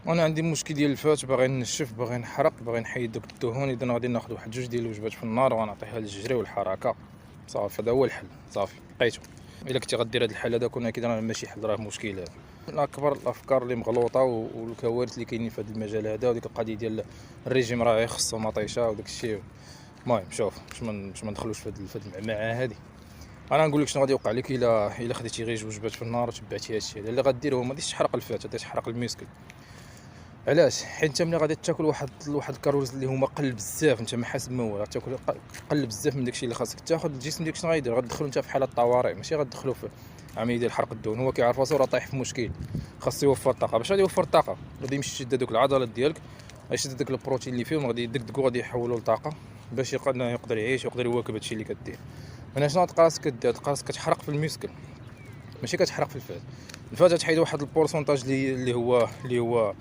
وانا عندي مشكل ديال الفات، باغي نشف، باغي نحرق، باغي نحيد دوك الدهون. اذا غادي ناخذ واحد جوج ديال الوجبات في النهار ونعطيها للجري والحركه صافي. هذا هو الحل صافي لقيتو. الا كنتي غدير هذا الحل هذا كون اكيد راه ماشي حل، راه مشكل هذا. من اكبر الافكار اللي مغلوطه والكوارث اللي كاينين في هذا المجال هذا، وديك القضيه ديال الريجيم راه خصو مطيشه وداك الشيء. المهم شوف باش ما ندخلوش في هذه المعمعه هذه. انا نقول لك شنو غادي يوقع لك الا خديتي غير جوج وجبات في النهار وتبعتي هادشي هذا. اللي غدير هو ما غاديش تحرق الفات، غادي تحرق الميسكل. علاش؟ حيت انت ملي غادي تاكل واحد الكاروز اللي هما قل بزاف، انت ما حاسب ما هو، غتاكل قل بزاف من داكشي اللي خاصك تاخذ. الجسم ديالك شنو غيدير؟ غتدخلو انت في حاله طوارئ، ماشي غتدخلو في عمليه ديال حرق الدهون. هو كيعرف راسو راه طايح في مشكل، خاصو يوفر الطاقه. باش غادي يوفر الطاقه غادي يمشي يشد هذوك العضلات ديالك، غيشد داك البروتين اللي فيهم، غادي يدقدقو، غادي يحولوا لطاقه باش يقدر يعيش ويقدر يواكب هادشي اللي كدير. هنا شنو تلقى راسك كدير؟ تلقى راسك كتحرق في الميسكل، ماشي كتحرق في الفات. الفات تحيد واحد البورسونتاج اللي هو